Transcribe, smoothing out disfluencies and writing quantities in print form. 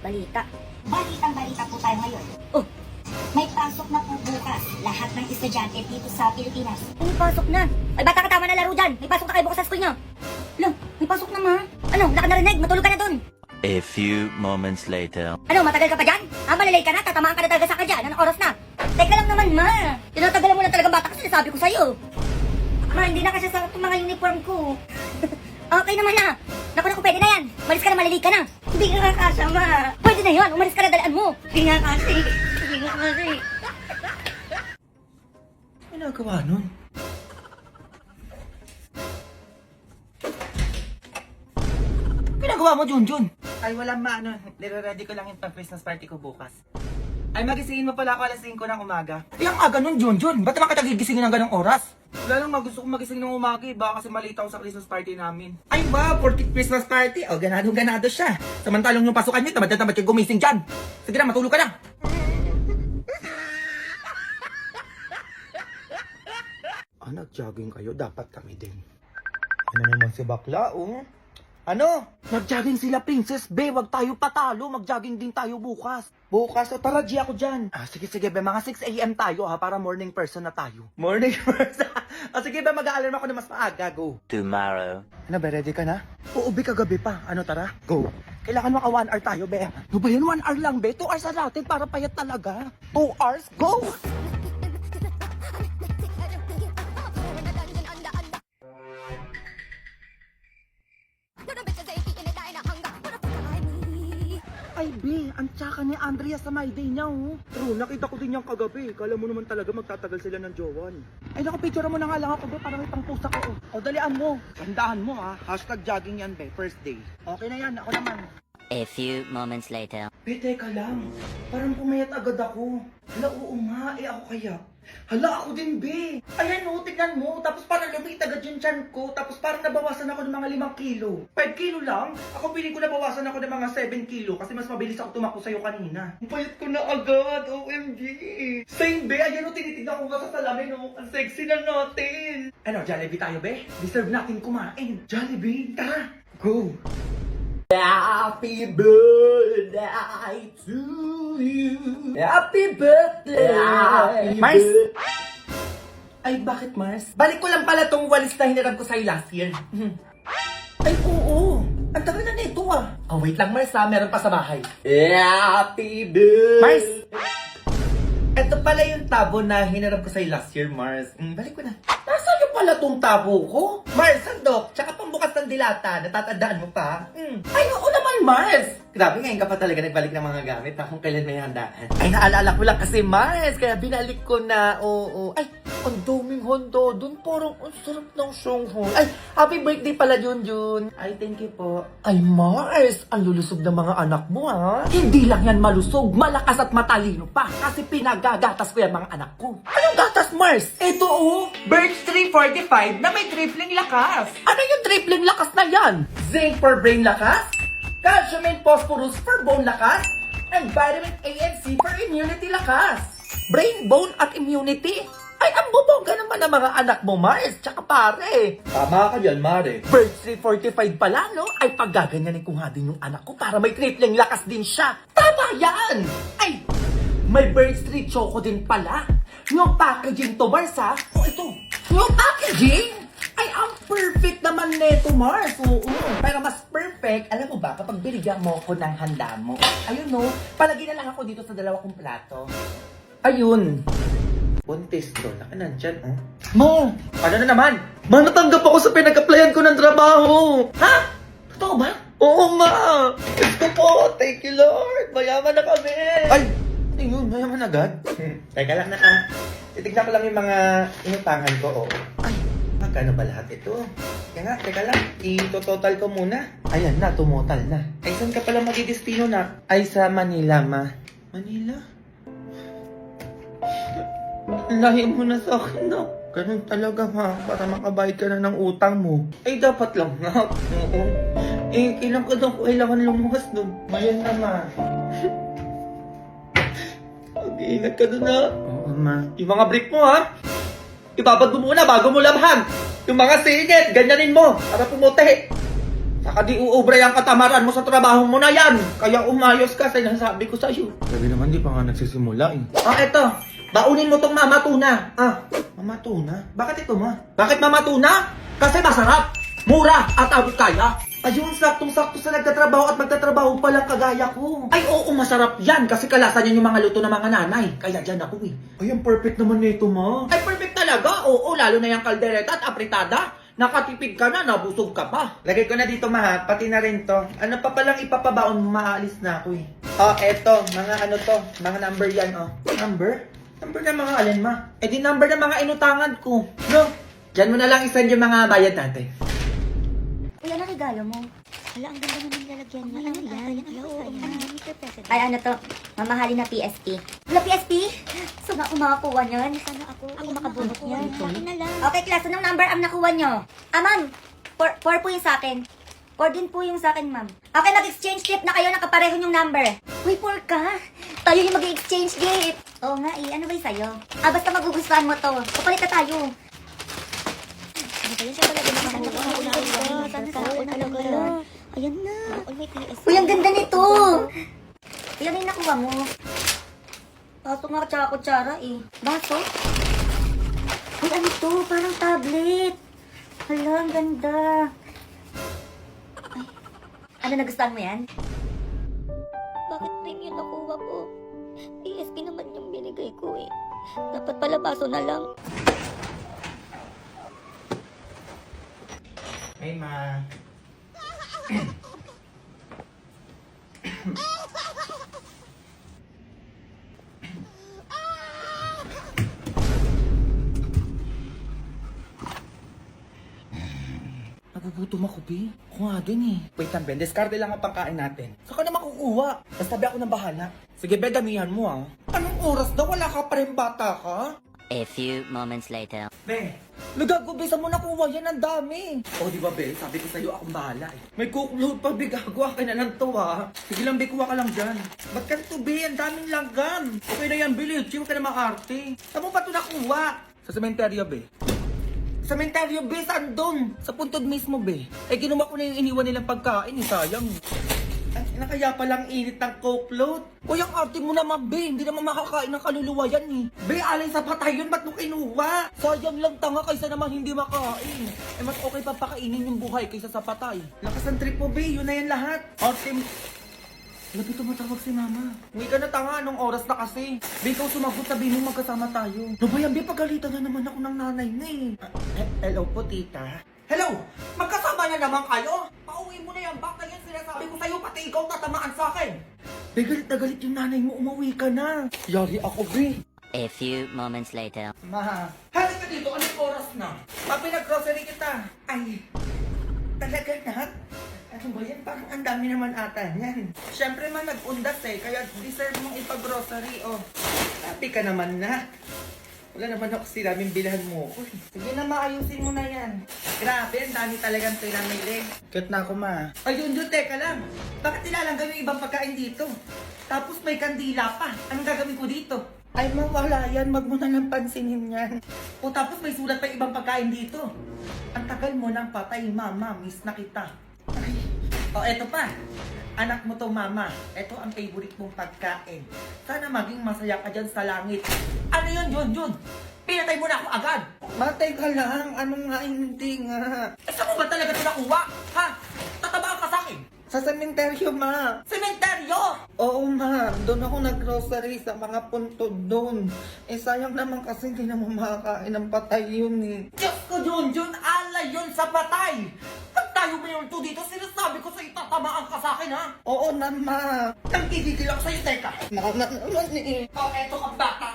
Balita. Balitang-balita po tayo ngayon. Oh, May pasok na po bukas lahat ng estudyante dito sa Pilipinas. may pasok na. Ay, bata ka, tama na laro dyan. May pasok na kayo bukas sa school nyo. Lo, may pasok na, ma. Ano, lakad na rinig, matulog ka na dun. A few moments later. Ano, matagal ka pa dyan? Malilay ka na, tatamaan ka na talaga sa kadyan. Anong oras na? Teka lang naman, ma. Tinatagalan mo na talaga bata kasi sabi ko sa'yo. Ma, hindi na kasi sa itong mga uniform ko. Okay naman na. Naku, pwede na yan. Umalis ka na, malilay ka na. Hindi ka kakasya, ma. Pwede na yan, umalis ka na, dalaan mo. Hindi nga kasi. Hindi nga kasi. Ano nagawa nun? Ginagawa mo, Junjun? Ay, wala maano. Nire-ready ko lang yung pang-Christmas party ko bukas. Ay, magisingin mo pala ako alas 5 ng umaga. Ay, ang aga nun, Junjun. Ba't naman kita gigisingin ng ganong oras? Wala lang, gusto kong magising ng umaga eh. Baka kasi malita ako sa Christmas party namin. Ay, wow, 40th Christmas party. O, ganado-ganado siya. Samantalong yung pasukan niyo, tamad kayo gumising dyan. Sige na, matulog ka na. Nag-jogging kayo, dapat kami din. Ano naman si bakla, oh? Ano? Nag-jogging sila, Princess Be. Wag tayo patalo. Mag-jogging din tayo bukas. Bukas? O tara, G ako dyan. Sige, Be. Mga 6 a.m. tayo, ha? Para morning person na tayo. Morning person? Sige, Be. Mag-aalarm ako na mas maaga. Go. Tomorrow. Ano, Be? Ready ka na? Oo, Be. Kagabi pa. Ano, tara? Go. Kailangan maka 1 hour tayo, Be. Ano ba yan? 1 hour lang, Be? 2 hours na natin para payat talaga. 2 hours? Go! Ay, Be, ang tsaka ni Andrea sa my day niya, oh. True, nakita ko din yung kagabi. Kala mo naman talaga magtatagal sila ng jowan. Ay, naku, picture mo na nga lang ako, Be, para may pang-post ako. O, dalian mo. Tandaan mo, ha. #jogging yan, Be, first day. Okay na yan, ako naman. A few moments later. Be, teka lang. Parang pumayat agad ako. Hala, oo nga, ako kaya. Hala, ako din, Be. Ayan, oh, tignan mo. Tapos parang lumit agad yung tiyan ko. Tapos parang nabawasan ako ng mga 5 kilo. 5 kilo lang? Ako piling ko nabawasan ako ng mga 7 kilo kasi mas mabilis ako tumakbo sa'yo kanina. Ang payat ko na agad, OMG. Same, Be. Ayan, oh, tinitignan ko ka sa salamin, oh. Ang sexy na natin. Ano, Jollibee tayo, Be? Deserve natin kumain. Jollibee, tara. Go. Happy birthday to you. Happy birthday. Mars! Ay, bakit Mars? Balik ko lang pala tong walis na hinirap ko sa'yo last year. Ay, oo. Ang tagal na nito ah. Oh, wait lang Mars ha. Meron pa sa bahay. Happy birthday. Mars! Ito pala yung tabo na hinirap ko sa'yo last year, Mars. Balik ko na. Nasaan yung pala tong tabo ko? Mars, sandok. Tsaka pambukas ng dilata. Natatandaan mo pa? Ay, oo naman, Mars! Grabe, ngayon ka pa talaga nagbalik ng mga gamit na kung kailan may handaan. Ay, naalala ko lang kasi, Mars. Kaya binalik ko na, oo. Ay, ang daming hondo dun. Parang ang sarap ng siyong. Ay, happy birthday pala, Junjun. Ay, thank you po. Ay, Mars, ang lulusog ng mga anak mo, ha? Hindi lang yan malusog, malakas at matalino pa. Kasi pinagagatas ko yung mga anak ko. Anong gatas, Mars? Ito, oh. Birch 345 na may tripling lakas. Ano yung tripling lakas na yan? Zinc for brain lakas? Calcium and phosphorus for bone lakas? And vitamin A and C for immunity lakas? Brain, bone at immunity? Ay, ang bubongga naman ng mga anak mo, Mars. Tsaka pare. Tama ka dyan, Mare. Birch 345 pala, no? Ay, paggaganyanin ko nga din yung anak ko para may tripling lakas din siya. Tama yan! Ay, may Birch 3 Choco din pala. Yung packaging to, Mars, ha? O, ito. Yung packaging? Ay, ang perfect naman neto, Mars. Oo. Pero mas perfect, alam mo ba, kapag binigyan mo ako ng handa mo. Ayun, no? Palagi na lang ako dito sa 2 kong plato. Ayun. Buntis to. Nandyan, oh. Mo! Ano na naman? Ma, natanggap ako sa pinag-applyan ko ng trabaho. Ha? Totoo ba? Oo nga. Diyos ko po. Thank you, Lord. Mayaman na kami. Ay! Ayun, mayaman agad. Teka lang na, titignan ko lang yung mga inutangan ko, oh. Ay, magkano ba lahat ito? Kaya nga, teka lang. I-total ko muna. Ayan na, tumotal na. Ay, saan ka pala magdidestino na? Ay, sa Manila, ma. Manila? Lahi mo na sa akin, no? Ganun talaga, ma. Para makabayad ka na ng utang mo. Ay, dapat lang, nga. Oo. Eh, kailan ko daw kailangan lumuwas doon? Ngayon na, ma. Mag-iingat ka doon, ha? Oo, ma. Yung mga brick mo, ha? Ibabad mo muna bago mo labhan. Yung mga singit, ganyanin mo. Para pumuti. Saka di uubra yung katamaran mo sa trabaho mo na yan. Kaya umayos ka, sinasabi ko sa'yo. Sabi naman, di pa nga nagsisimula eh. Eto. Baunin mo tong Mama Tuna. Mama Tuna? Bakit ito, ma? Bakit Mama Tuna? Kasi masarap, mura, at abot kaya. Ayun, saktong-sakto sa nagtatrabaho at magtatrabaho pa lang kagaya ko. Ay, oo, masarap yan. Kasi kalasan yan yung mga luto ng mga nanay. Kaya dyan ako eh. Ay, ang perfect naman nito, ma. Ay, perfect talaga. Oo, lalo na yung kaldereta at apritada. Nakatipid ka na, nabusog ka pa. Lagay ko na dito, ma, pati na rin to. Ano pa palang ipapabaon mo, maalis na ako eh. Eto, mga ano to, mga number yan, Number? Number ng mga alin, ma? Di number ng mga inutangan ko. No? Diyan mo na lang isend yung mga bayad natin. Uy, ano regalo mo? Hala, ang ganda naman lalagyan mo. Ano yan? Ay, ano to? Mamahalin na PSP. Wala PSP? So, na umakuha niyan. Sana ako makabunot yan. Akin na lang. Okay, class. Anong number ang nakuha nyo? Ma'am. 4 po yung sa akin. 4 din po yung sa akin, ma'am. Okay, nag-exchange gift na kayo. Nakapareho yung number. Uy, 4 ka? Tayo yung mag-exchange gift. Oo nga eh. Ano ba yung sa'yo? Basta magugustuhan mo to. Kapalit na tayo. Ano ba yun? Siya pala din makakuha. Sana talaga. Ayan na. May PS. Uy, ang ganda nito. Uy, ano yung nakuha mo? Baso nga tsaka kutsara eh. Baso? Uy, ano to? Parang tablet. Hala, ang ganda. Ay. Ano, nagustuhan mo yan? Bakit rin yung nakuha ko? PSP naman yung binigay ko eh. Dapat pala baso na lang. Hey, ma. Nagugutom ako, Bi. Ako nga din eh. Wait lang, Ben. Discarte lang ang pangkain natin. Saka na makukuha. Basta Bi, ako nang bahala. Sige, Ben, damihan mo Anong oras na? Wala ka pa rin bata ka? A few moments later. Be, nagago, Be, saan mo nakuha yan? Ang dami. Di ba, Be? Sabi ko sa'yo, akong bahala eh. May cookload pa, Be. Gagawa ka na lang to, Sige lang, Be, kuha ka lang dyan. Ba't ka to, Be? Ang daming langgam. Okay na yan, Be. Lichi, huwag ka na makarte. Saan mo pa ito nakuha? Sa sementeryo, Be. Sa sementeryo, Be, saan doon? Sa puntod mismo, Be. Kinuha ko na yung iniwan nilang pagkain, sayang. Ay, kaya palang init ng coke load. Uy, ang arte mo naman, Be. Hindi naman makakain ng kaluluwa yan, eh. Be, alay sa patay yun. Ba't mo kinuha? Sayang lang tanga kaysa naman hindi makain. Mas okay pa pakainin yung buhay kaysa sa patay. Lakas ng trip mo, Be. Yun na yan lahat. Arte mo. Labi tumatawag si Mama. Hindi ka na tanga. Anong oras na kasi? Be, ikaw sumagot. Sabihin mo magkasama tayo. No ba yan, Be? Pagalitan na naman ako ng nanay na eh. Hello po, tita. Hello! Magkasama na naman kayo? Pauwi mo na yan. Baka yan sinasabi ko sa'yo, pati ikaw tatamaan sa akin. Be, galit na galit yung nanay mo. Umuwi ka na. Yari ako, Be. A few moments later. Ma, halik ka dito. Anong oras na? Pinag-grocery kita. Ay, talaga na? Ano ba yan? Parang ang dami naman ata yan. Siyempre man, nag-undas kaya deserve mong ipag-grocery, Happy ka naman na. Wala naman ako sinabing bilhan mo ko. Sige na, maayusin mo na yan. Grabe, ang dami talagang pinamili. Cute na ako, ma. Ayun, teka lang. Bakit nilalanggan yung ibang pagkain dito? Tapos may kandila pa. Anong gagawin ko dito? Ay, mawala yan. Wag mo na lang pansinin yan. Tapos may sulat pa ibang pagkain dito. Ang tagal mo nang patay, mama. Miss na kita. Ay. Eto pa. Anak mo to, mama. Ito ang favorite mong pagkain. Sana maging masaya ka dyan sa langit. Ano yun? Pinatay mo na ako agad. Matay ka lang. Ano nga, hindi nga. Saan mo ba talaga ito nakuha? Ha? Tatabaan ka sa akin? Sa sementeryo, ma. Sementeryo? Oo, ma. Doon ako nag-grocery sa mga puntod doon. Sayang naman kasi hindi naman makakain ng patay yun eh. Diyos ko, Junjun. Ala yun sa patay. Pag tayo mayroon to dito, sinasabi ko sa'yo, tatamaan ka sa akin, ha? Oo na, ma. Nagkikigil ako sa'yo, teka. Naman eh. Eto ka bata ka,